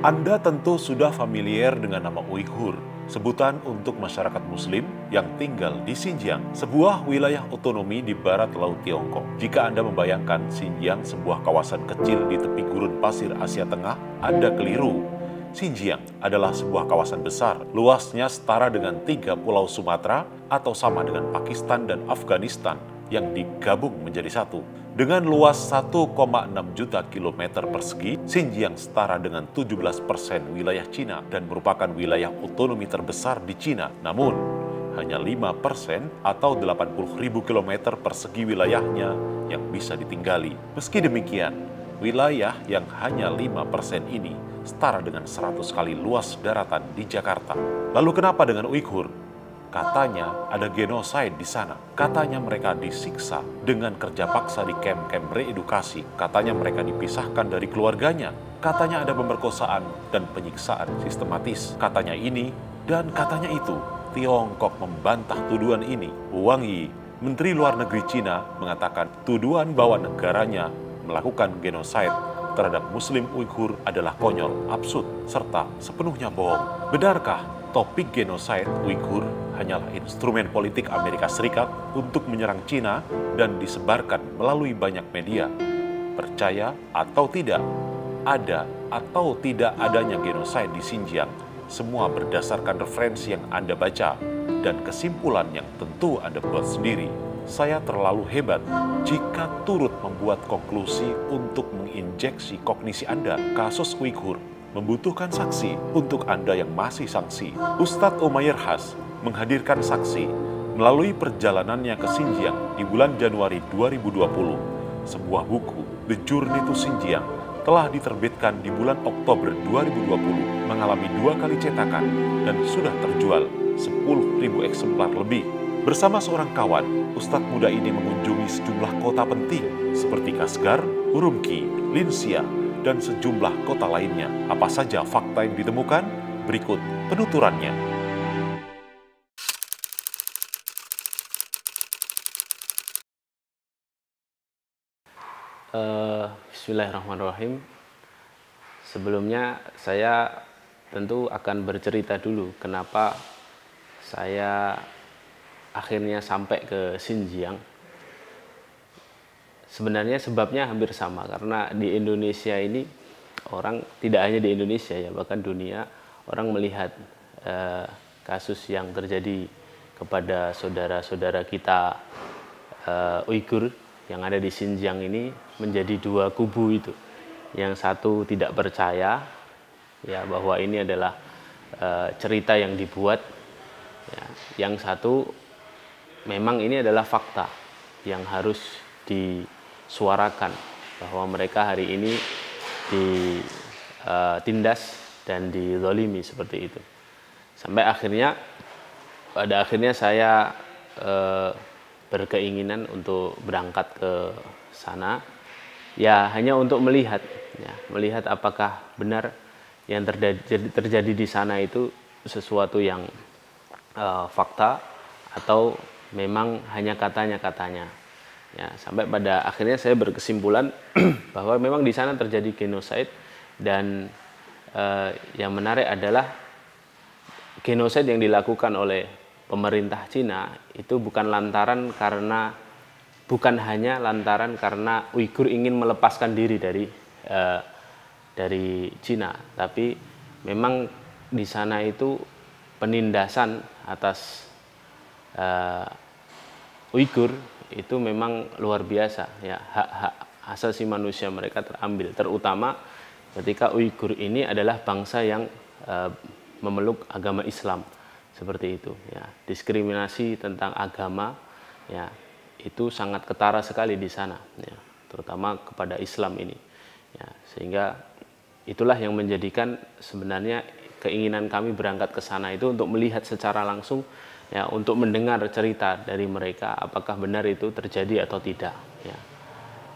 Anda tentu sudah familiar dengan nama Uighur, sebutan untuk masyarakat Muslim yang tinggal di Xinjiang, sebuah wilayah otonomi di barat Laut Tiongkok. Jika Anda membayangkan Xinjiang sebuah kawasan kecil di tepi gurun pasir Asia Tengah, Anda keliru. Xinjiang adalah sebuah kawasan besar, luasnya setara dengan 3 pulau Sumatera atau sama dengan Pakistan dan Afghanistan yang digabung menjadi satu. Dengan luas 1,6 juta kilometer persegi, Xinjiang setara dengan 17% wilayah Cina dan merupakan wilayah otonomi terbesar di Cina. Namun, hanya 5% atau 80.000 kilometer persegi wilayahnya yang bisa ditinggali. Meski demikian, wilayah yang hanya 5% ini setara dengan 100 kali luas daratan di Jakarta. Lalu kenapa dengan Uighur? Katanya ada genosida di sana. Katanya mereka disiksa dengan kerja paksa di kamp-kamp reedukasi. Katanya mereka dipisahkan dari keluarganya. Katanya ada pemerkosaan dan penyiksaan sistematis. Katanya ini dan katanya itu. Tiongkok membantah tuduhan ini. Wang Yi, Menteri Luar Negeri Cina, mengatakan tuduhan bahwa negaranya melakukan genosida terhadap Muslim Uighur adalah konyol, absurd, serta sepenuhnya bohong. Benarkah topik genosida Uighur hanyalah instrumen politik Amerika Serikat untuk menyerang Cina dan disebarkan melalui banyak media? Percaya atau tidak, ada atau tidak adanya genosida di Xinjiang, semua berdasarkan referensi yang Anda baca dan kesimpulan yang tentu Anda buat sendiri. Saya terlalu hebat jika turut membuat konklusi untuk menginjeksi kognisi Anda. Kasus Uighur membutuhkan saksi. Untuk Anda yang masih sangsi, Ustadz Umayyar Has menghadirkan saksi melalui perjalanannya ke Xinjiang di bulan Januari 2020. Sebuah buku, The Journey to Xinjiang, telah diterbitkan di bulan Oktober 2020, mengalami 2 kali cetakan dan sudah terjual 10.000 eksemplar lebih. Bersama seorang kawan, Ustadz muda ini mengunjungi sejumlah kota penting seperti Kashgar, Urumqi, Linxia, dan sejumlah kota lainnya. Apa saja fakta yang ditemukan? Berikut penuturannya. Bismillahirrahmanirrahim. Sebelumnya saya tentu akan bercerita dulu kenapa saya akhirnya sampai ke Xinjiang. Sebenarnya sebabnya hampir sama, karena di Indonesia ini orang, tidak hanya di Indonesia ya, bahkan dunia, orang melihat kasus yang terjadi kepada saudara-saudara kita Uighur yang ada di Xinjiang ini menjadi 2 kubu itu. Yang satu tidak percaya ya bahwa ini adalah cerita yang dibuat, ya. Yang satu memang ini adalah fakta yang harus disuarakan, bahwa mereka hari ini ditindas dan dizalimi seperti itu. Sampai pada akhirnya saya berkeinginan untuk berangkat ke sana, ya hanya untuk melihat apakah benar yang terjadi di sana itu sesuatu yang fakta atau memang hanya katanya. Ya, sampai pada akhirnya saya berkesimpulan bahwa memang di sana terjadi genosida, dan yang menarik adalah genosida yang dilakukan oleh pemerintah Cina itu bukan hanya lantaran karena Uighur ingin melepaskan diri dari Cina, tapi memang di sana itu penindasan atas Uighur itu memang luar biasa ya. Hak-hak asasi manusia mereka terambil, terutama ketika Uighur ini adalah bangsa yang memeluk agama Islam. Seperti itu ya, diskriminasi tentang agama ya itu sangat ketara sekali di sana ya, terutama kepada Islam ini ya, sehingga itulah yang menjadikan sebenarnya keinginan kami berangkat ke sana itu untuk melihat secara langsung ya, untuk mendengar cerita dari mereka apakah benar itu terjadi atau tidak ya,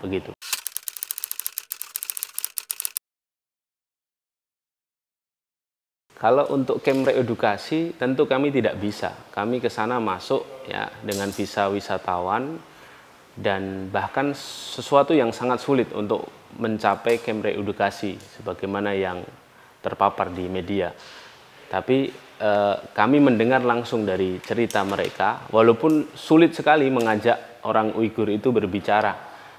begitu. Kalau untuk camp reedukasi tentu kami tidak bisa. Kami ke sana masuk ya dengan visa wisatawan, dan bahkan sesuatu yang sangat sulit untuk mencapai camp reedukasi sebagaimana yang terpapar di media. Tapi kami mendengar langsung dari cerita mereka, walaupun sulit sekali mengajak orang Uighur itu berbicara,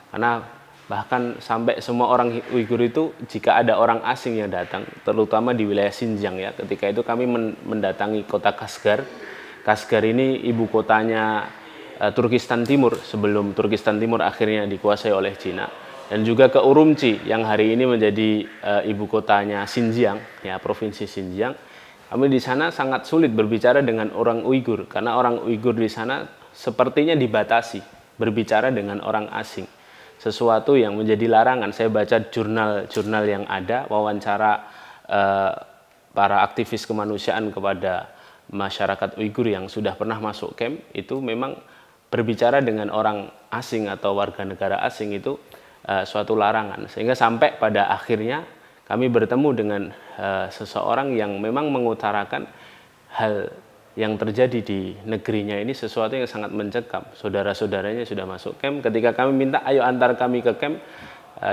karena bahkan sampai semua orang Uighur itu jika ada orang asing yang datang, terutama di wilayah Xinjiang ya, ketika itu kami mendatangi kota Kashgar. Kashgar ini ibu kotanya Turkistan Timur sebelum Turkistan Timur akhirnya dikuasai oleh Cina, dan juga ke Urumqi yang hari ini menjadi ibu kotanya Xinjiang ya, provinsi Xinjiang. Kami di sana sangat sulit berbicara dengan orang Uighur karena orang Uighur di sana sepertinya dibatasi berbicara dengan orang asing. Sesuatu yang menjadi larangan. Saya baca jurnal-jurnal yang ada, wawancara para aktivis kemanusiaan kepada masyarakat Uighur yang sudah pernah masuk camp, itu memang berbicara dengan orang asing atau warga negara asing itu suatu larangan. Sehingga sampai pada akhirnya kami bertemu dengan seseorang yang memang mengutarakan hal yang terjadi di negerinya ini sesuatu yang sangat mencekam. Saudara-saudaranya sudah masuk camp. Ketika kami minta, ayo antar kami ke camp,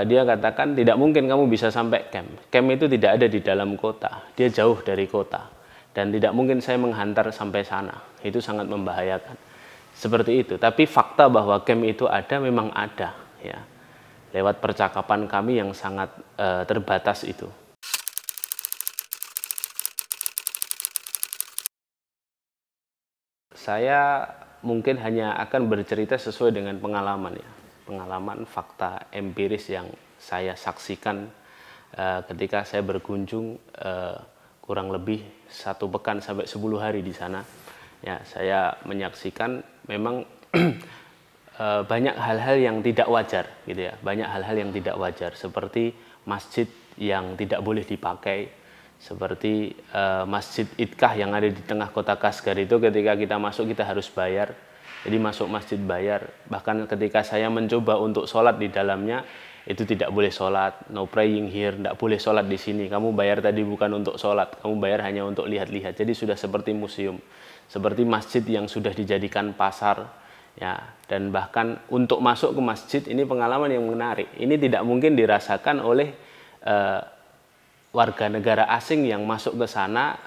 dia katakan tidak mungkin kamu bisa sampai camp. Camp itu tidak ada di dalam kota, dia jauh dari kota. Dan tidak mungkin saya menghantar sampai sana. Itu sangat membahayakan. Seperti itu. Tapi fakta bahwa camp itu ada memang ada, ya. Lewat percakapan kami yang sangat terbatas itu. Saya mungkin hanya akan bercerita sesuai dengan pengalaman ya. Pengalaman fakta empiris yang saya saksikan ketika saya berkunjung kurang lebih 1 pekan sampai 10 hari di sana. Ya, saya menyaksikan memang banyak hal-hal yang tidak wajar gitu ya, banyak hal-hal yang tidak wajar seperti masjid yang tidak boleh dipakai, seperti masjid Idkah yang ada di tengah kota Kashgar itu ketika kita masuk kita harus bayar, jadi masuk masjid bayar. Bahkan ketika saya mencoba untuk sholat di dalamnya itu tidak boleh sholat, no praying here, tidak boleh sholat di sini, kamu bayar tadi bukan untuk sholat, kamu bayar hanya untuk lihat-lihat. Jadi sudah seperti museum, seperti masjid yang sudah dijadikan pasar. Ya, dan bahkan untuk masuk ke masjid ini pengalaman yang menarik. Ini tidak mungkin dirasakan oleh warga negara asing yang masuk ke sana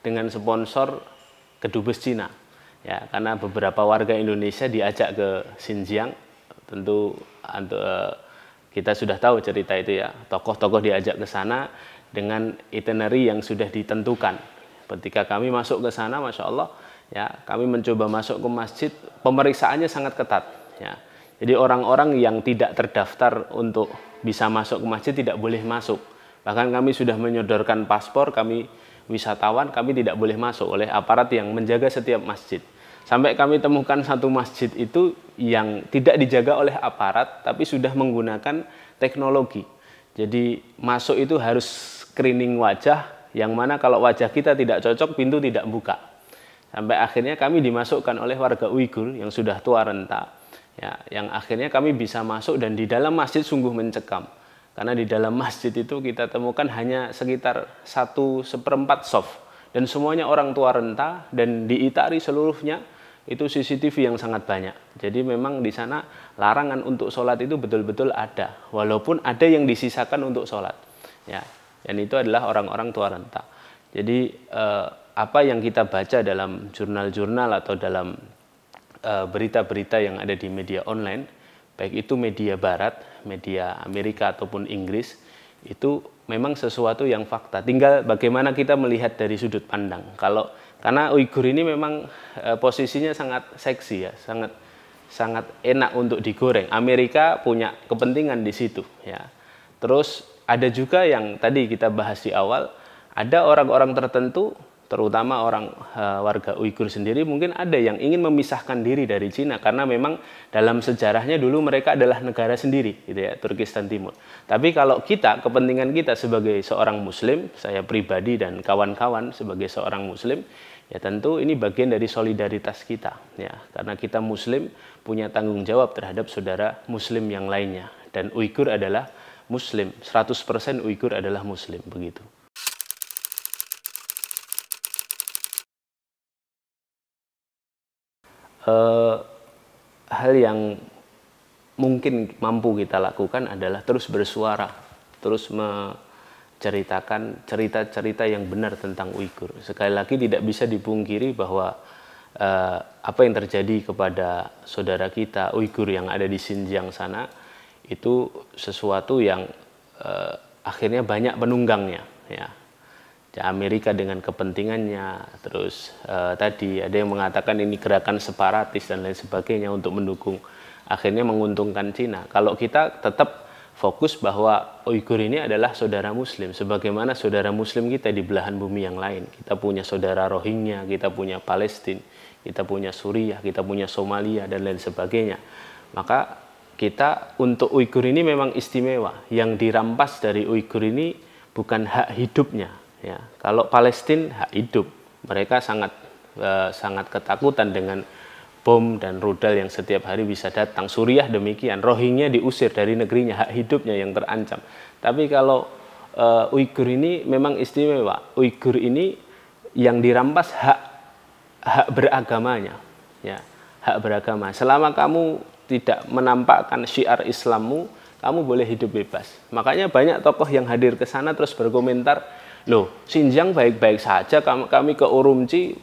dengan sponsor kedubes Cina. Ya, karena beberapa warga Indonesia diajak ke Xinjiang, tentu kita sudah tahu cerita itu ya. Tokoh-tokoh diajak ke sana dengan itinerary yang sudah ditentukan. Ketika kami masuk ke sana, Masya Allah, ya, kami mencoba masuk ke masjid, pemeriksaannya sangat ketat. Ya. Jadi orang-orang yang tidak terdaftar untuk bisa masuk ke masjid tidak boleh masuk. Bahkan kami sudah menyodorkan paspor, kami wisatawan, kami tidak boleh masuk oleh aparat yang menjaga setiap masjid. Sampai kami temukan satu masjid itu yang tidak dijaga oleh aparat, tapi sudah menggunakan teknologi. Jadi masuk itu harus screening wajah, yang mana kalau wajah kita tidak cocok, pintu tidak buka. Sampai akhirnya kami dimasukkan oleh warga Uighur yang sudah tua renta, ya, yang akhirnya kami bisa masuk, dan di dalam masjid sungguh mencekam. Karena di dalam masjid itu kita temukan hanya sekitar 1/4 soft, dan semuanya orang tua renta, dan diitari seluruhnya itu CCTV yang sangat banyak. Jadi memang di sana larangan untuk sholat itu betul-betul ada, walaupun ada yang disisakan untuk sholat. Ya, dan itu adalah orang-orang tua renta. Jadi apa yang kita baca dalam jurnal-jurnal atau dalam berita-berita yang ada di media online, baik itu media barat, media Amerika ataupun Inggris, itu memang sesuatu yang fakta. Tinggal bagaimana kita melihat dari sudut pandang. Karena Uighur ini memang posisinya sangat seksi ya, sangat enak untuk digoreng. Amerika punya kepentingan di situ ya. Terus ada juga yang tadi kita bahas di awal, ada orang-orang tertentu, terutama orang warga Uighur sendiri, mungkin ada yang ingin memisahkan diri dari Cina karena memang dalam sejarahnya dulu mereka adalah negara sendiri gitu ya, Turkistan Timur. Tapi kalau kita, kepentingan kita sebagai seorang muslim, saya pribadi dan kawan-kawan sebagai seorang muslim, ya tentu ini bagian dari solidaritas kita ya, karena kita muslim punya tanggung jawab terhadap saudara muslim yang lainnya, dan Uighur adalah muslim, 100% Uighur adalah muslim begitu. Hal yang mungkin mampu kita lakukan adalah terus bersuara, terus menceritakan cerita-cerita yang benar tentang Uighur. Sekali lagi tidak bisa dipungkiri bahwa apa yang terjadi kepada saudara kita Uighur yang ada di Xinjiang sana itu sesuatu yang akhirnya banyak penunggangnya, ya. Amerika dengan kepentingannya, terus tadi ada yang mengatakan ini gerakan separatis dan lain sebagainya untuk mendukung, akhirnya menguntungkan Cina. Kalau kita tetap fokus bahwa Uighur ini adalah saudara Muslim, sebagaimana saudara Muslim kita di belahan bumi yang lain. Kita punya saudara Rohingya, kita punya Palestina, kita punya Suriah, kita punya Somalia dan lain sebagainya. Maka kita untuk Uighur ini memang istimewa. Yang dirampas dari Uighur ini bukan hak hidupnya. Ya, kalau Palestina hak hidup, mereka sangat ketakutan dengan bom dan rudal yang setiap hari bisa datang. Suriah demikian, Rohingya diusir dari negerinya, hak hidupnya yang terancam. Tapi kalau Uighur ini memang istimewa. Uighur ini yang dirampas hak beragamanya, ya, hak beragama. Selama kamu tidak menampakkan syiar Islammu, kamu boleh hidup bebas. Makanya banyak tokoh yang hadir ke sana terus berkomentar, loh, Xinjiang baik-baik saja, kami ke Urumqi,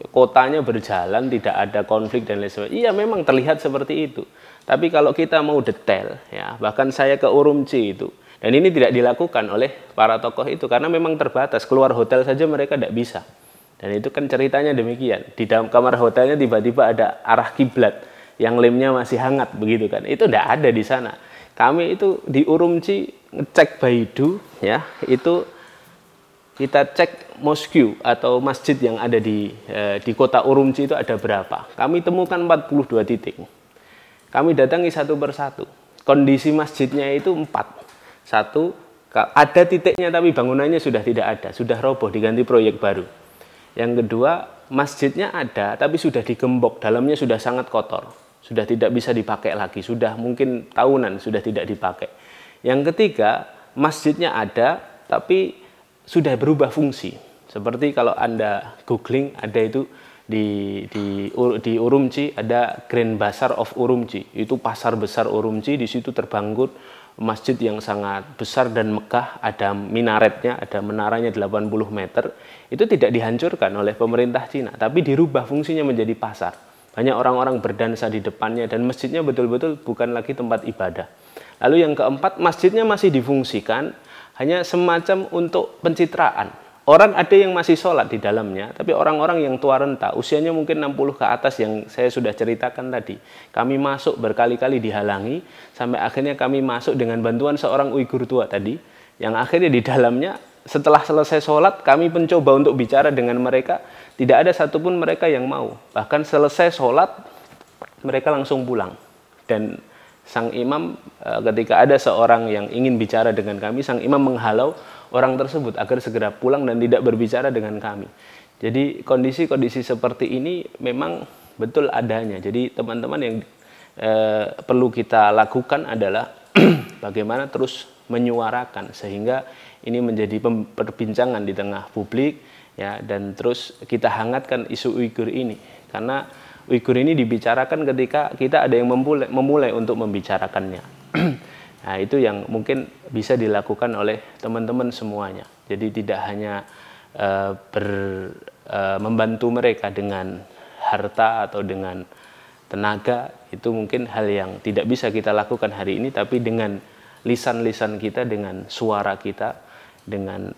kotanya berjalan, tidak ada konflik dan lain sebagainya. Iya, memang terlihat seperti itu. Tapi kalau kita mau detail, ya, bahkan saya ke Urumqi itu, dan ini tidak dilakukan oleh para tokoh itu karena memang terbatas. Keluar hotel saja mereka tidak bisa. Dan itu kan ceritanya demikian. Di dalam kamar hotelnya tiba-tiba ada arah kiblat yang lemnya masih hangat begitu kan. Itu tidak ada di sana. Kami itu di Urumqi ngecek Baidu, ya, itu kita cek moskyu atau masjid yang ada di kota Urumqi itu ada berapa. Kami temukan 42 titik. Kami datangi satu persatu. Kondisi masjidnya itu 4. Satu, ada titiknya tapi bangunannya sudah tidak ada, sudah roboh, diganti proyek baru. Yang kedua, masjidnya ada tapi sudah digembok, dalamnya sudah sangat kotor, sudah tidak bisa dipakai lagi, sudah mungkin tahunan sudah tidak dipakai. Yang ketiga, masjidnya ada tapi sudah berubah fungsi. Seperti kalau Anda googling, ada itu di Urumqi ada Grand Bazaar of Urumqi. Itu pasar besar Urumqi, di situ terbangun masjid yang sangat besar dan megah, ada minaretnya, ada menaranya 80 meter. Itu tidak dihancurkan oleh pemerintah Cina, tapi dirubah fungsinya menjadi pasar. Banyak orang-orang berdansa di depannya dan masjidnya betul-betul bukan lagi tempat ibadah. Lalu yang keempat, masjidnya masih difungsikan hanya semacam untuk pencitraan. Orang ada yang masih sholat di dalamnya, tapi orang-orang yang tua renta, usianya mungkin 60 ke atas yang saya sudah ceritakan tadi. Kami masuk berkali-kali dihalangi, sampai akhirnya kami masuk dengan bantuan seorang Uighur tua tadi, yang akhirnya di dalamnya setelah selesai sholat, kami mencoba untuk bicara dengan mereka, tidak ada satupun mereka yang mau. Bahkan selesai sholat, mereka langsung pulang. Dan sang imam, ketika ada seorang yang ingin bicara dengan kami, sang imam menghalau orang tersebut agar segera pulang dan tidak berbicara dengan kami. Jadi kondisi-kondisi seperti ini memang betul adanya. Jadi teman-teman yang perlu kita lakukan adalah bagaimana terus menyuarakan sehingga ini menjadi perbincangan di tengah publik, ya, dan terus kita hangatkan isu Uighur ini. Karena Uighur ini dibicarakan ketika kita ada yang memulai untuk membicarakannya. Nah, itu yang mungkin bisa dilakukan oleh teman-teman semuanya. Jadi tidak hanya membantu mereka dengan harta atau dengan tenaga, itu mungkin hal yang tidak bisa kita lakukan hari ini, tapi dengan lisan-lisan kita, dengan suara kita, dengan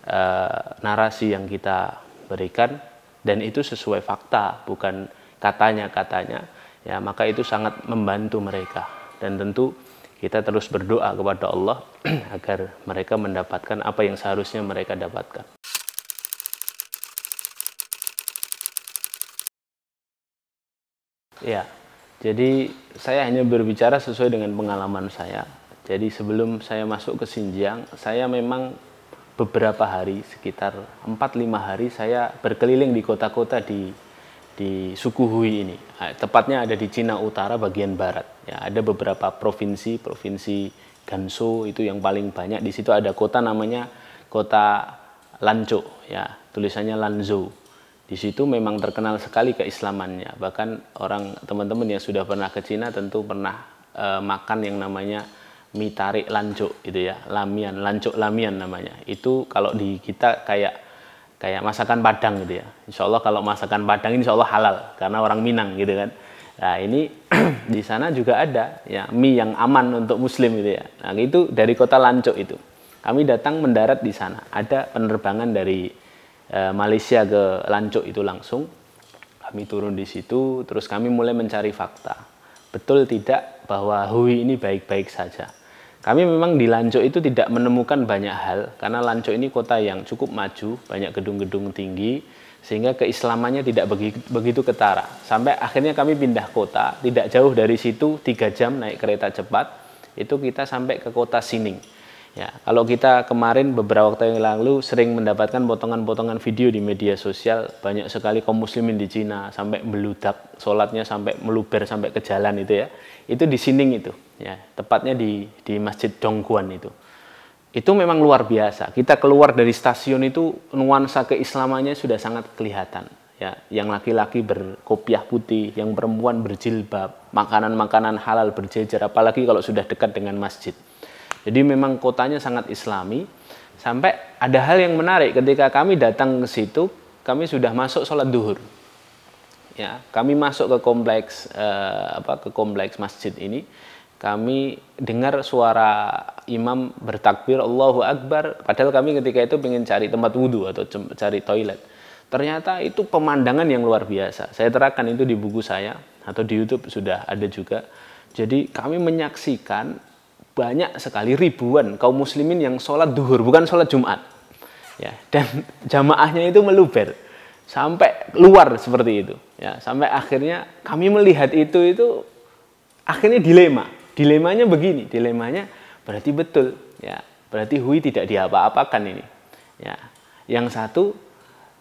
narasi yang kita berikan, dan itu sesuai fakta, bukan katanya-katanya, ya, maka itu sangat membantu mereka. Dan tentu kita terus berdoa kepada Allah agar mereka mendapatkan apa yang seharusnya mereka dapatkan. Ya, jadi saya hanya berbicara sesuai dengan pengalaman saya. Jadi sebelum saya masuk ke Xinjiang, saya memang beberapa hari, sekitar 4-5 hari saya berkeliling di kota-kota di suku Hui ini. Tepatnya ada di Cina Utara bagian barat. Ya, ada beberapa provinsi Gansu itu yang paling banyak. Di situ ada kota namanya kota Lanzhou, ya, tulisannya Lanzhou. Di situ memang terkenal sekali keislamannya. Bahkan teman-teman yang sudah pernah ke Cina tentu pernah makan yang namanya mie tarik lancuk itu ya, lamian, lancuk lamian namanya. Itu kalau di kita kayak masakan Padang gitu ya. Insya Allah kalau masakan Padang ini insya Allah halal karena orang Minang gitu kan. Nah ini di sana juga ada ya mie yang aman untuk Muslim gitu ya. Nah itu dari kota Lancuk itu. Kami datang mendarat di sana. Ada penerbangan dari Malaysia ke Lancuk itu langsung. Kami turun di situ, terus kami mulai mencari fakta. Betul tidak bahwa Hui ini baik-baik saja. Kami memang di Lancuk itu tidak menemukan banyak hal, karena Lancuk ini kota yang cukup maju, banyak gedung-gedung tinggi, sehingga keislamannya tidak begitu ketara. Sampai akhirnya kami pindah kota, tidak jauh dari situ, 3 jam naik kereta cepat, itu kita sampai ke kota Sining. Ya, kalau kita kemarin beberapa waktu yang lalu sering mendapatkan potongan-potongan video di media sosial, banyak sekali kaum muslimin di Cina sampai meludak, sholatnya sampai meluber sampai ke jalan itu ya. Itu di Sining itu, ya, tepatnya di Masjid Dongguan itu. Itu memang luar biasa. Kita keluar dari stasiun itu nuansa keislamannya sudah sangat kelihatan. Ya, yang laki-laki berkopiah putih, yang perempuan berjilbab, makanan-makanan halal berjejer, apalagi kalau sudah dekat dengan masjid. Jadi memang kotanya sangat islami. Sampai ada hal yang menarik ketika kami datang ke situ, kami sudah masuk sholat duhur. Ya, kami masuk ke kompleks masjid ini. Kami dengar suara imam bertakbir Allahu Akbar. Padahal kami ketika itu ingin cari tempat wudhu atau cari toilet. Ternyata itu pemandangan yang luar biasa. Saya terangkan itu di buku saya atau di YouTube sudah ada juga. Jadi kami menyaksikan banyak sekali ribuan kaum muslimin yang sholat duhur, bukan sholat Jumat. Ya, dan jamaahnya itu meluber sampai luar seperti itu. Ya, sampai akhirnya kami melihat itu akhirnya dilemanya begini, dilemanya berarti betul. Ya, berarti Hui tidak diapa-apakan ini. Ya, yang satu,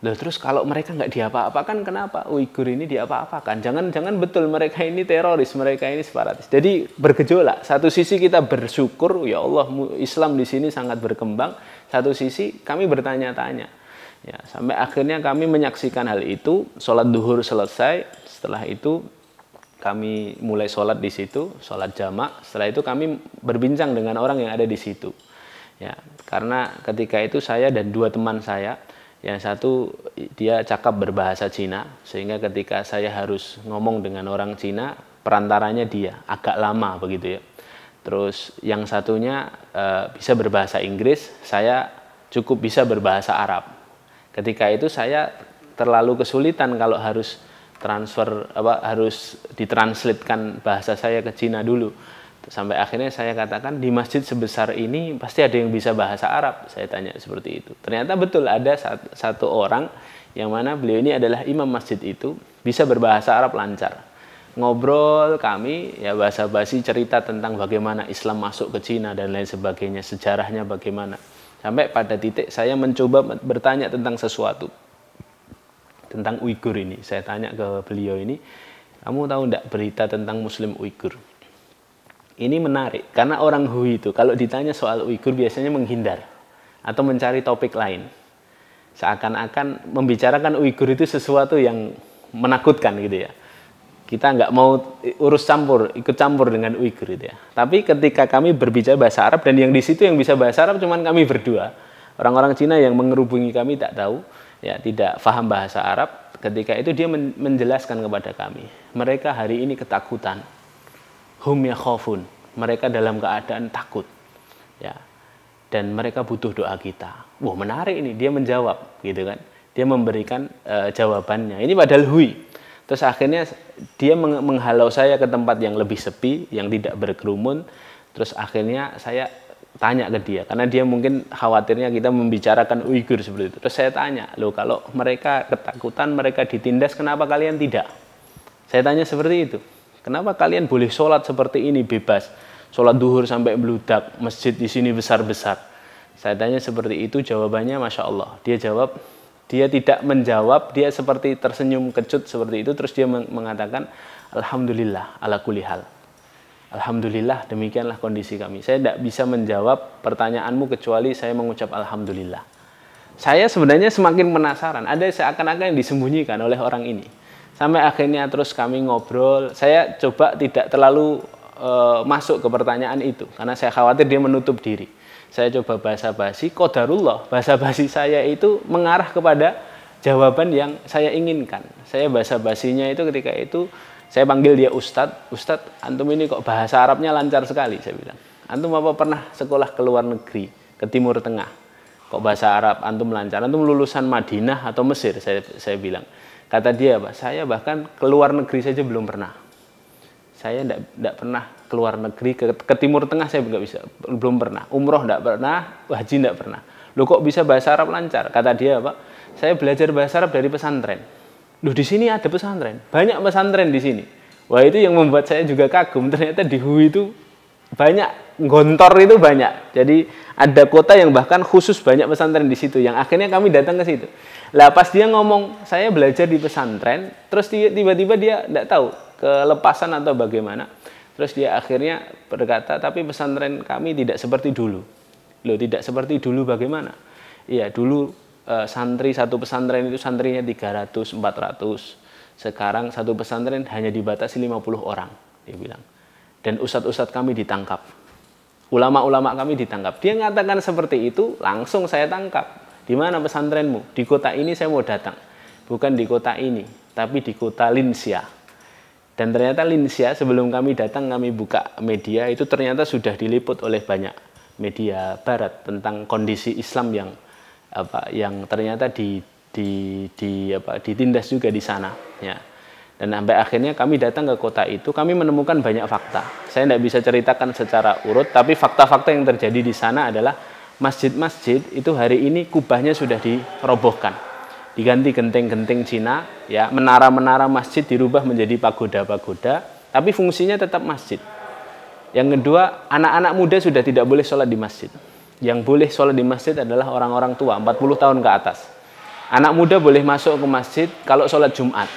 loh, terus kalau mereka nggak diapa-apakan, kenapa Uighur ini diapa-apakan? Jangan betul mereka ini teroris, mereka ini separatis. Jadi bergejolak. Satu sisi kita bersyukur, ya Allah, Islam di sini sangat berkembang. Satu sisi kami bertanya-tanya. Ya, sampai akhirnya kami menyaksikan hal itu. Sholat duhur selesai. Setelah itu kami mulai sholat di situ, sholat jamak. Setelah itu kami berbincang dengan orang yang ada di situ. Ya, karena ketika itu saya dan 2 teman saya. Yang satu dia cakap berbahasa Cina, sehingga ketika saya harus ngomong dengan orang Cina, perantaranya dia, agak lama begitu ya. Terus yang satunya bisa berbahasa Inggris, saya cukup bisa berbahasa Arab. Ketika itu saya terlalu kesulitan kalau harus harus ditranslatekan bahasa saya ke Cina dulu. Sampai akhirnya saya katakan di masjid sebesar ini pasti ada yang bisa bahasa Arab. Saya tanya seperti itu. Ternyata betul ada satu orang yang mana beliau ini adalah imam masjid itu, bisa berbahasa Arab lancar. Ngobrol kami ya basa-basi cerita tentang bagaimana Islam masuk ke Cina dan lain sebagainya, sejarahnya bagaimana. Sampai pada titik saya mencoba bertanya tentang sesuatu. Tentang Uighur ini. Saya tanya ke beliau ini, kamu tahu enggak berita tentang Muslim Uighur? Ini menarik, karena orang Hui itu kalau ditanya soal Uighur biasanya menghindar atau mencari topik lain. Seakan-akan membicarakan Uighur itu sesuatu yang menakutkan gitu ya. Kita nggak mau ikut campur dengan Uighur itu ya. Tapi ketika kami berbicara bahasa Arab, dan yang di situ yang bisa bahasa Arab cuman kami berdua. Orang-orang Cina yang mengerubungi kami tak tahu, ya tidak paham bahasa Arab. Ketika itu dia menjelaskan kepada kami, mereka hari ini ketakutan. Hum yakhafun, mereka dalam keadaan takut, ya, dan mereka butuh doa kita. Wah, menarik ini, dia menjawab, gitu kan? Dia memberikan jawabannya. Ini padahal Hui. Terus akhirnya dia menghalau saya ke tempat yang lebih sepi, yang tidak berkerumun. Terus akhirnya saya tanya ke dia, karena dia mungkin khawatirnya kita membicarakan Uighur seperti itu. Terus saya tanya, loh kalau mereka ketakutan, mereka ditindas, kenapa kalian tidak? Saya tanya seperti itu. Kenapa kalian boleh sholat seperti ini bebas? Sholat duhur sampai meludak, masjid di sini besar-besar. Saya tanya seperti itu, jawabannya Masya Allah. Dia jawab, dia tidak menjawab, dia seperti tersenyum kecut seperti itu. Terus dia mengatakan, Alhamdulillah ala kulli hal. Alhamdulillah, demikianlah kondisi kami. Saya tidak bisa menjawab pertanyaanmu kecuali saya mengucap Alhamdulillah. Saya sebenarnya semakin penasaran, ada seakan-akan yang disembunyikan oleh orang ini. Sampai akhirnya terus kami ngobrol, saya coba tidak terlalu masuk ke pertanyaan itu karena saya khawatir dia menutup diri. Saya coba basa-basi, qadarullah, basa-basi saya itu mengarah kepada jawaban yang saya inginkan. Saya basa-basinya itu ketika itu saya panggil dia Ustadz, Ustadz antum ini kok bahasa Arabnya lancar sekali, saya bilang. Antum apa pernah sekolah ke luar negeri, ke Timur Tengah? Kok bahasa Arab antum lancar? Antum lulusan Madinah atau Mesir? Saya bilang. Kata dia, Pak, saya bahkan ke luar negeri saja belum pernah. Saya tidak pernah keluar negeri ke Timur Tengah, saya belum pernah. Umroh tidak pernah, haji tidak pernah. Loh kok bisa bahasa Arab lancar? Kata dia, Pak, saya belajar bahasa Arab dari pesantren. Loh di sini ada pesantren, banyak pesantren di sini. Wah itu yang membuat saya juga kagum. Ternyata di Hui itu banyak, Gontor itu banyak. Jadi ada kota yang bahkan khusus banyak pesantren di situ. Yang akhirnya kami datang ke situ. Lah pas dia ngomong saya belajar di pesantren, terus tiba-tiba dia tidak tahu kelepasan atau bagaimana. Terus dia akhirnya berkata, tapi pesantren kami tidak seperti dulu. Loh tidak seperti dulu bagaimana? Iya dulu santri satu pesantren itu santrinya 300, 400. Sekarang satu pesantren hanya dibatasi 50 orang, dia bilang. Dan ustadz-ustadz kami ditangkap. Ulama-ulama kami ditangkap. Dia mengatakan seperti itu, langsung saya tangkap. Di mana pesantrenmu? Di kota ini saya mau datang. Bukan di kota ini, tapi di kota Linsia. Dan ternyata Linsia sebelum kami datang, kami buka media, itu ternyata sudah diliput oleh banyak media barat tentang kondisi Islam yang ternyata ditindas juga di sana. Ya. Dan sampai akhirnya kami datang ke kota itu, kami menemukan banyak fakta. Saya tidak bisa ceritakan secara urut, tapi fakta-fakta yang terjadi di sana adalah masjid-masjid itu hari ini kubahnya sudah dirobohkan. Diganti genteng-genteng Cina, ya, menara-menara masjid dirubah menjadi pagoda-pagoda, tapi fungsinya tetap masjid. Yang kedua, anak-anak muda sudah tidak boleh sholat di masjid. Yang boleh sholat di masjid adalah orang-orang tua, 40 tahun ke atas. Anak muda boleh masuk ke masjid kalau sholat Jumat.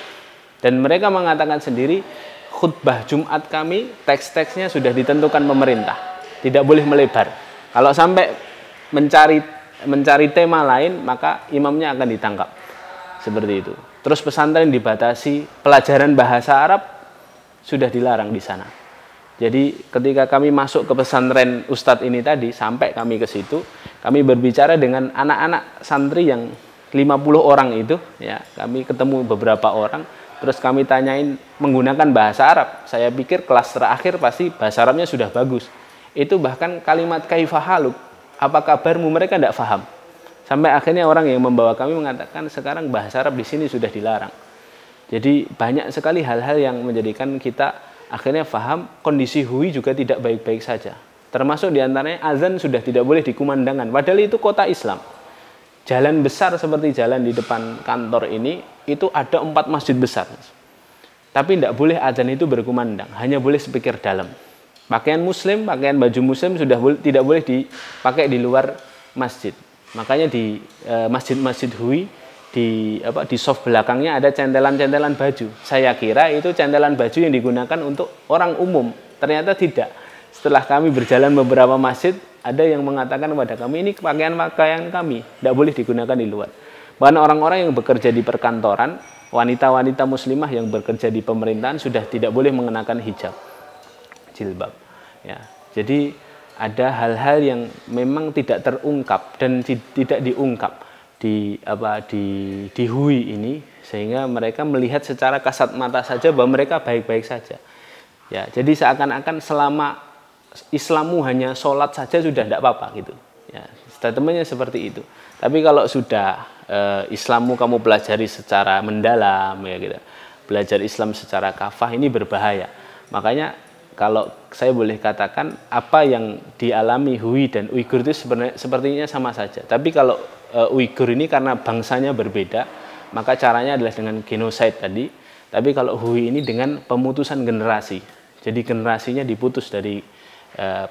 Dan mereka mengatakan sendiri, khutbah Jumat kami, teks-teksnya sudah ditentukan pemerintah. Tidak boleh melebar. Kalau sampai mencari tema lain, maka imamnya akan ditangkap. Seperti itu. Terus pesantren dibatasi, pelajaran bahasa Arab sudah dilarang di sana. Jadi ketika kami masuk ke pesantren Ustadz ini tadi, sampai kami ke situ, kami berbicara dengan anak-anak santri yang 50 orang itu, ya, kami ketemu beberapa orang, terus kami tanyain menggunakan bahasa Arab. Saya pikir kelas terakhir pasti bahasa Arabnya sudah bagus. Itu bahkan kalimat kaifahaluk, apa kabarmu, mereka tidak paham. Sampai akhirnya orang yang membawa kami mengatakan sekarang bahasa Arab di sini sudah dilarang. Jadi banyak sekali hal-hal yang menjadikan kita akhirnya paham kondisi Hui juga tidak baik-baik saja. Termasuk diantaranya azan sudah tidak boleh dikumandangkan. Padahal itu kota Islam. Jalan besar seperti jalan di depan kantor ini, itu ada 4 masjid besar. Tapi tidak boleh azan itu berkumandang, hanya boleh speaker dalam. Pakaian muslim, pakaian baju muslim sudah tidak boleh dipakai di luar masjid. Makanya di masjid-masjid Hui di soft belakangnya ada centelan-centelan baju. Saya kira itu centelan baju yang digunakan untuk orang umum. Ternyata tidak. Setelah kami berjalan beberapa masjid, ada yang mengatakan kepada kami, ini pakaian-pakaian kami, tidak boleh digunakan di luar. Bahkan orang-orang yang bekerja di perkantoran, wanita-wanita muslimah yang bekerja di pemerintahan sudah tidak boleh mengenakan hijab, jilbab. Ya, jadi ada hal-hal yang memang tidak terungkap dan tidak diungkap di Hui ini, sehingga mereka melihat secara kasat mata saja bahwa mereka baik-baik saja. Ya, jadi seakan-akan selama Islammu hanya sholat saja sudah tidak apa-apa gitu. Ya, statementnya seperti itu. Tapi kalau sudah Islammu kamu pelajari secara mendalam, ya gitu, belajar Islam secara kafah, ini berbahaya. Makanya kalau saya boleh katakan apa yang dialami Hui dan Uighur itu sepertinya sama saja. Tapi kalau Uighur ini karena bangsanya berbeda, maka caranya adalah dengan genocide tadi. Tapi kalau Hui ini dengan pemutusan generasi. Jadi generasinya diputus dari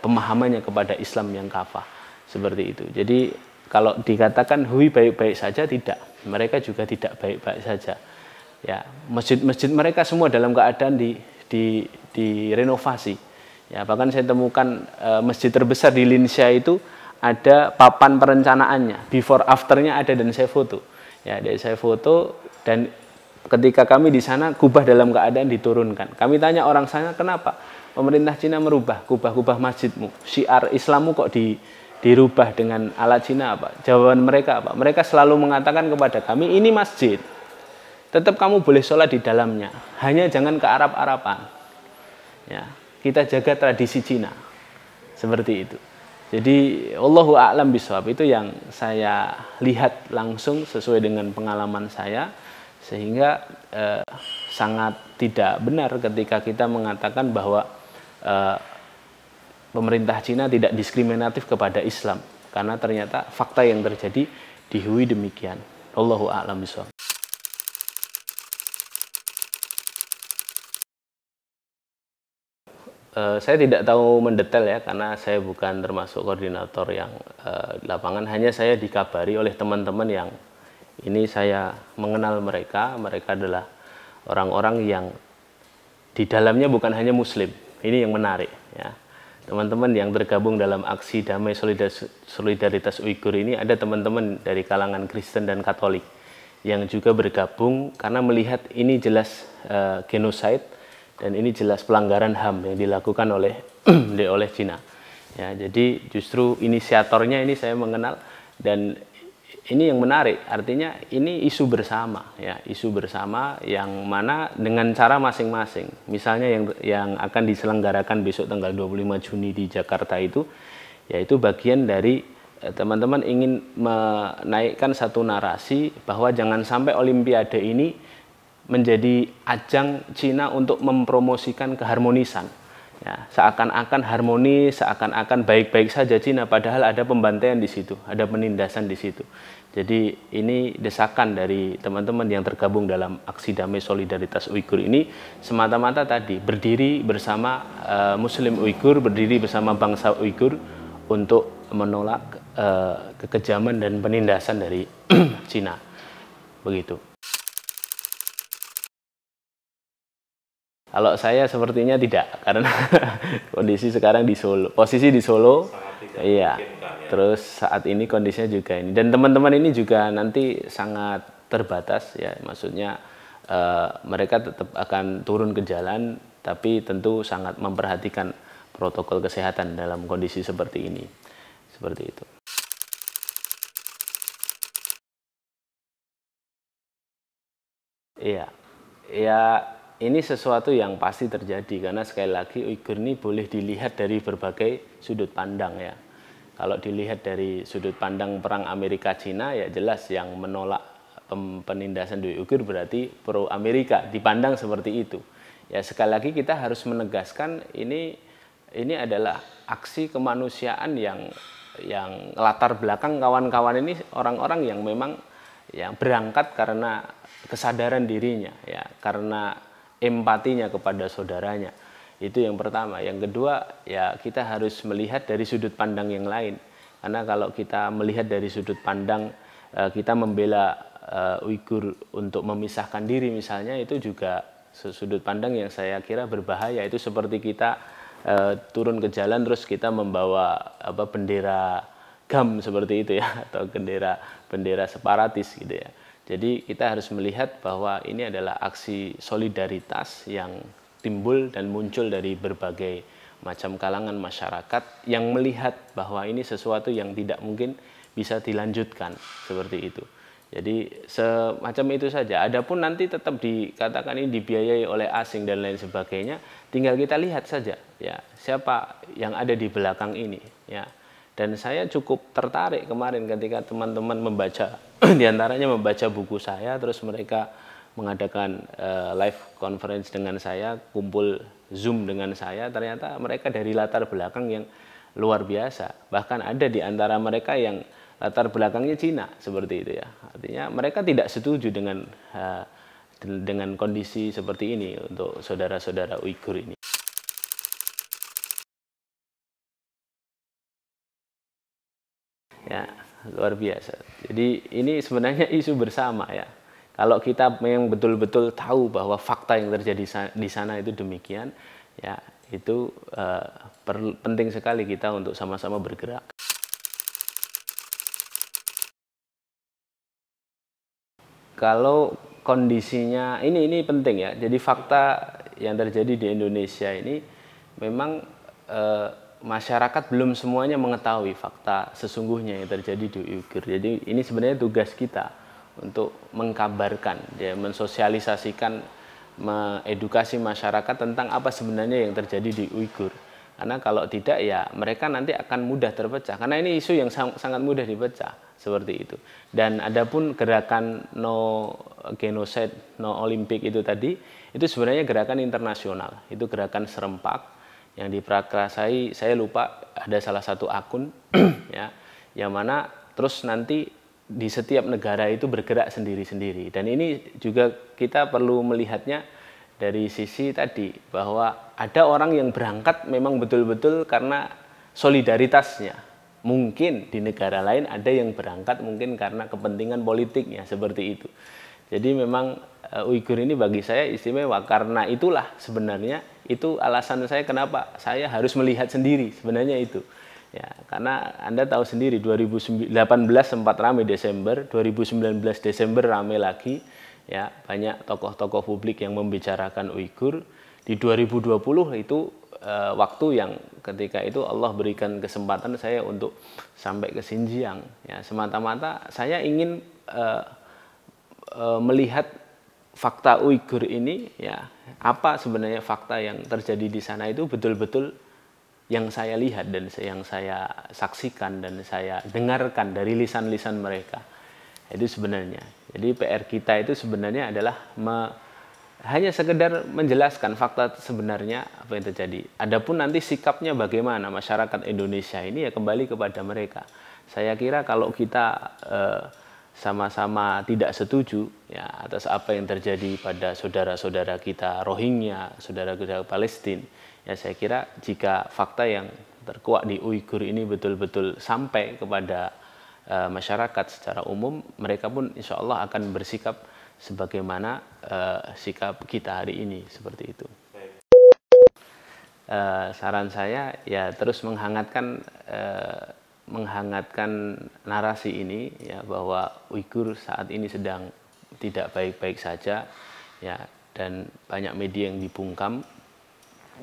pemahamannya kepada Islam yang kafah. Seperti itu. Jadi kalau dikatakan Hui baik-baik saja, tidak. Mereka juga tidak baik-baik saja. Ya, masjid-masjid mereka semua dalam keadaan direnovasi. Ya, bahkan saya temukan masjid terbesar di Linsia itu ada papan perencanaannya, before afternya ada, dan saya foto. Ya, saya foto, dan ketika kami di sana kubah dalam keadaan diturunkan. Kami tanya orang sana kenapa? pemerintah Cina merubah, kubah-kubah masjidmu, syiar Islammu kok dirubah dengan ala Cina apa? Jawaban mereka apa? Mereka selalu mengatakan kepada kami, ini masjid. Tetap kamu boleh sholat di dalamnya, hanya jangan ke Arab-Araban. Ya, kita jaga tradisi Cina. Seperti itu. Jadi Allahu a'lam bishawab, itu yang saya lihat langsung sesuai dengan pengalaman saya, sehingga sangat tidak benar ketika kita mengatakan bahwa pemerintah Cina tidak diskriminatif kepada Islam, karena ternyata fakta yang terjadi di Hui demikian. Allahu a'lam bishawab. Saya tidak tahu mendetail ya, karena saya bukan termasuk koordinator yang lapangan. Hanya saya dikabari oleh teman-teman yang ini saya mengenal mereka. Mereka adalah orang-orang yang di dalamnya bukan hanya Muslim. Ini yang menarik ya. Teman-teman yang tergabung dalam aksi damai solidaritas Uighur ini ada teman-teman dari kalangan Kristen dan Katolik yang juga bergabung karena melihat ini jelas genocide. Dan ini jelas pelanggaran HAM yang dilakukan oleh Cina. Ya, jadi justru inisiatornya ini saya mengenal, dan ini yang menarik. Artinya ini isu bersama, ya, isu bersama yang mana dengan cara masing-masing. Misalnya yang akan diselenggarakan besok tanggal 25 Juni di Jakarta itu, yaitu bagian dari teman-teman ingin menaikkan satu narasi bahwa jangan sampai Olimpiade ini menjadi ajang Cina untuk mempromosikan keharmonisan. Ya, seakan-akan harmonis, seakan-akan baik-baik saja Cina, padahal ada pembantaian di situ, ada penindasan di situ. Jadi ini desakan dari teman-teman yang tergabung dalam aksi damai solidaritas Uighur ini semata-mata tadi berdiri bersama Muslim Uighur, berdiri bersama bangsa Uighur untuk menolak kekejaman dan penindasan dari Cina. Begitu. Kalau saya sepertinya tidak, karena kondisi sekarang di Solo, posisi di Solo, iya. Terus saat ini kondisinya juga ini, dan teman-teman ini juga nanti sangat terbatas, ya. Maksudnya mereka tetap akan turun ke jalan, tapi tentu sangat memperhatikan protokol kesehatan dalam kondisi seperti ini, seperti itu. Iya, ya. Ini sesuatu yang pasti terjadi, karena sekali lagi Uighur ini boleh dilihat dari berbagai sudut pandang ya. Kalau dilihat dari sudut pandang perang Amerika-Cina, ya jelas yang menolak penindasan di Uighur berarti pro Amerika, dipandang seperti itu. Ya sekali lagi kita harus menegaskan ini adalah aksi kemanusiaan yang latar belakang kawan-kawan ini orang-orang yang memang yang berangkat karena kesadaran dirinya ya, karena empatinya kepada saudaranya. Itu yang pertama. Yang kedua, ya kita harus melihat dari sudut pandang yang lain. Karena kalau kita melihat dari sudut pandang kita membela Uighur untuk memisahkan diri misalnya, itu juga sudut pandang yang saya kira berbahaya. Itu seperti kita turun ke jalan terus kita membawa bendera GAM seperti itu ya, atau bendera separatis gitu ya. Jadi kita harus melihat bahwa ini adalah aksi solidaritas yang timbul dan muncul dari berbagai macam kalangan masyarakat yang melihat bahwa ini sesuatu yang tidak mungkin bisa dilanjutkan seperti itu. Jadi semacam itu saja. Adapun nanti tetap dikatakan ini dibiayai oleh asing dan lain sebagainya, tinggal kita lihat saja ya siapa yang ada di belakang ini ya. Dan saya cukup tertarik kemarin ketika teman-teman membaca, diantaranya membaca buku saya, terus mereka mengadakan live conference dengan saya, kumpul Zoom dengan saya, ternyata mereka dari latar belakang yang luar biasa. Bahkan ada di antara mereka yang latar belakangnya Cina, seperti itu ya. Artinya mereka tidak setuju dengan kondisi seperti ini untuk saudara-saudara Uighur ini. Ya, luar biasa. Jadi ini sebenarnya isu bersama ya. Kalau kita memang betul-betul tahu bahwa fakta yang terjadi di sana itu demikian, ya itu penting sekali kita untuk sama-sama bergerak. Kalau kondisinya ini penting ya. Jadi fakta yang terjadi di Indonesia ini memang masyarakat belum semuanya mengetahui fakta sesungguhnya yang terjadi di Uighur. Jadi ini sebenarnya tugas kita untuk mengkabarkan, ya, mensosialisasikan, mengedukasi masyarakat tentang apa sebenarnya yang terjadi di Uighur. Karena kalau tidak ya mereka nanti akan mudah terpecah. Karena ini isu yang sangat mudah dipecah seperti itu. Dan adapun gerakan no genocide, no Olympic itu tadi, itu sebenarnya gerakan internasional. Itu gerakan serempak yang diprakarsai, saya lupa ada salah satu akun ya, yang mana terus nanti di setiap negara itu bergerak sendiri-sendiri. Dan ini juga kita perlu melihatnya dari sisi tadi, bahwa ada orang yang berangkat memang betul-betul karena solidaritasnya. Mungkin di negara lain ada yang berangkat mungkin karena kepentingan politiknya, seperti itu. Jadi memang Uighur ini bagi saya istimewa, karena itulah sebenarnya itu alasan saya kenapa saya harus melihat sendiri, sebenarnya itu. Ya, karena Anda tahu sendiri 2018 sempat ramai Desember, 2019 Desember ramai lagi. Ya, banyak tokoh-tokoh publik yang membicarakan Uighur. Di 2020 itu waktu yang ketika itu Allah berikan kesempatan saya untuk sampai ke Xinjiang. Ya, semata-mata saya ingin melihat fakta Uighur ini, ya, apa sebenarnya fakta yang terjadi di sana itu betul-betul yang saya lihat dan yang saya saksikan dan saya dengarkan dari lisan-lisan mereka. Itu sebenarnya. Jadi PR kita itu sebenarnya adalah hanya sekedar menjelaskan fakta sebenarnya apa yang terjadi. Adapun nanti sikapnya bagaimana masyarakat Indonesia ini ya kembali kepada mereka. Saya kira kalau kita sama-sama tidak setuju ya atas apa yang terjadi pada saudara-saudara kita Rohingya, saudara-saudara Palestina, ya saya kira jika fakta yang terkuak di Uighur ini betul-betul sampai kepada masyarakat secara umum, mereka pun insya Allah akan bersikap sebagaimana sikap kita hari ini, seperti itu. Saran saya ya terus menghangatkan narasi ini, ya, bahwa Uighur saat ini sedang tidak baik-baik saja, ya, dan banyak media yang dibungkam,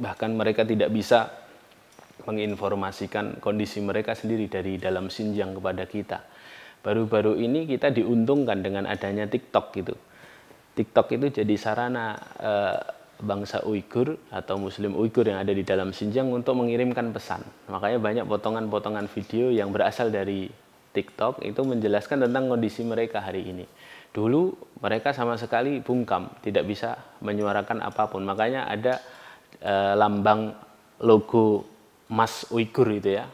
bahkan mereka tidak bisa menginformasikan kondisi mereka sendiri dari dalam Xinjiang kepada kita. Baru-baru ini kita diuntungkan dengan adanya TikTok gitu. TikTok itu jadi sarana bangsa Uighur atau Muslim Uighur yang ada di dalam Xinjiang untuk mengirimkan pesan. Makanya banyak potongan-potongan video yang berasal dari TikTok itu menjelaskan tentang kondisi mereka hari ini. Dulu mereka sama sekali bungkam, tidak bisa menyuarakan apapun. Makanya ada lambang logo Mas Uighur itu ya,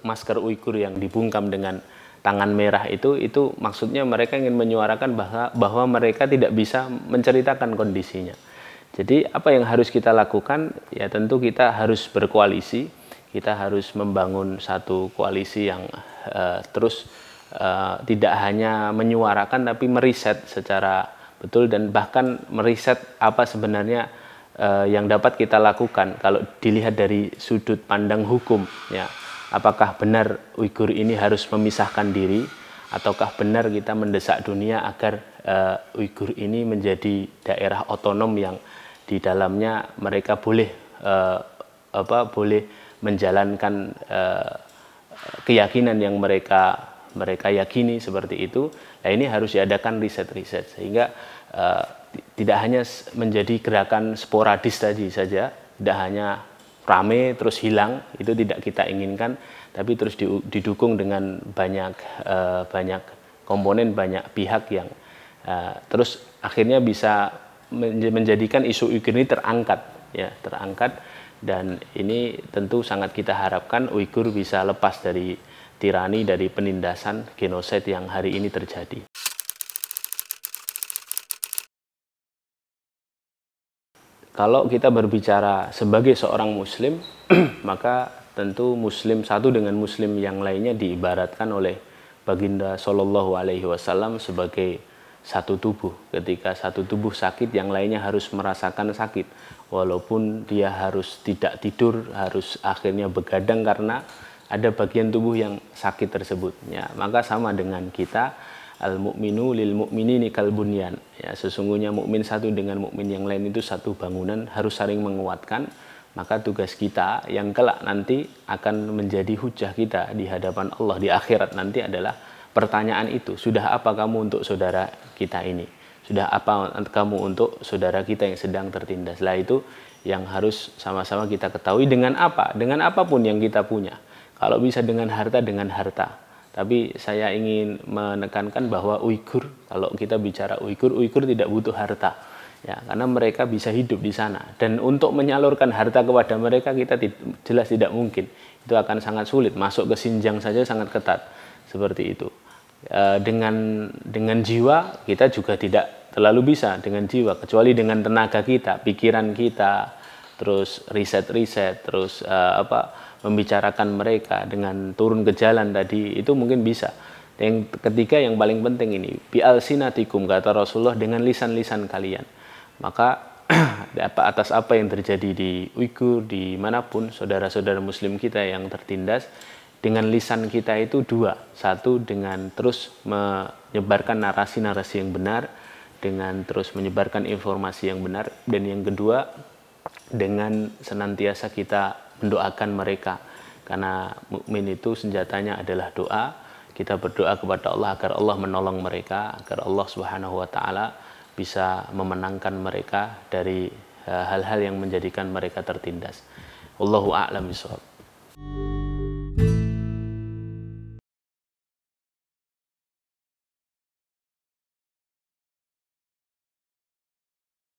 masker Uighur yang dibungkam dengan tangan merah itu maksudnya mereka ingin menyuarakan bahwa mereka tidak bisa menceritakan kondisinya. Jadi apa yang harus kita lakukan? Ya tentu kita harus berkoalisi, kita harus membangun satu koalisi yang terus tidak hanya menyuarakan tapi meriset secara betul dan bahkan meriset apa sebenarnya yang dapat kita lakukan kalau dilihat dari sudut pandang hukum, ya, apakah benar Uighur ini harus memisahkan diri ataukah benar kita mendesak dunia agar Uighur ini menjadi daerah otonom yang di dalamnya mereka boleh boleh menjalankan keyakinan yang mereka yakini, seperti itu. Nah, ini harus diadakan riset-riset sehingga tidak hanya menjadi gerakan sporadis tadi saja, tidak hanya rame terus hilang, itu tidak kita inginkan, tapi terus didukung dengan banyak komponen, banyak pihak yang terus akhirnya bisa menjadikan isu Uighur ini terangkat, ya, terangkat. Dan ini tentu sangat kita harapkan Uighur bisa lepas dari tirani, dari penindasan genosida yang hari ini terjadi. Kalau kita berbicara sebagai seorang muslim, maka tentu muslim satu dengan muslim yang lainnya diibaratkan oleh Baginda Shallallahu Alaihi Wasallam sebagai satu tubuh. Ketika satu tubuh sakit, yang lainnya harus merasakan sakit. Walaupun dia harus tidak tidur, harus akhirnya begadang karena ada bagian tubuh yang sakit tersebut. Ya, maka sama dengan kita, al-mu'minu lil mu'minini kal bunyan. Ya, sesungguhnya mukmin satu dengan mukmin yang lain itu satu bangunan, harus saling menguatkan maka tugas kita yang kelak nanti akan menjadi hujah kita di hadapan Allah di akhirat nanti adalah pertanyaan itu, sudah apa kamu untuk saudara kita ini? Sudah apa kamu untuk saudara kita yang sedang tertindas? Lah itu yang harus sama-sama kita ketahui dengan apa? Dengan apapun yang kita punya. Kalau bisa dengan harta, dengan harta. Tapi saya ingin menekankan bahwa Uighur, kalau kita bicara Uighur, Uighur tidak butuh harta. Ya, karena mereka bisa hidup di sana. Dan untuk menyalurkan harta kepada mereka, kita jelas tidak mungkin. Itu akan sangat sulit. Masuk ke Xinjiang saja sangat ketat. Seperti itu. Dengan jiwa, kita juga tidak terlalu bisa dengan jiwa. Kecuali dengan tenaga kita, pikiran kita, terus riset-riset, terus membicarakan mereka dengan turun ke jalan tadi, itu mungkin bisa. Yang ketiga yang paling penting ini, bi'alsinatikum, kata Rasulullah, dengan lisan-lisan kalian. Maka atas apa yang terjadi di Uighur, dimanapun saudara-saudara muslim kita yang tertindas, dengan lisan kita itu dua. Satu, dengan terus menyebarkan narasi-narasi yang benar, dengan terus menyebarkan informasi yang benar. Dan yang kedua, dengan senantiasa kita mendoakan mereka. Karena mukmin itu senjatanya adalah doa. Kita berdoa kepada Allah agar Allah menolong mereka, agar Allah Subhanahu wa taala bisa memenangkan mereka dari hal-hal yang menjadikan mereka tertindas. Wallahu a'lam bishawab.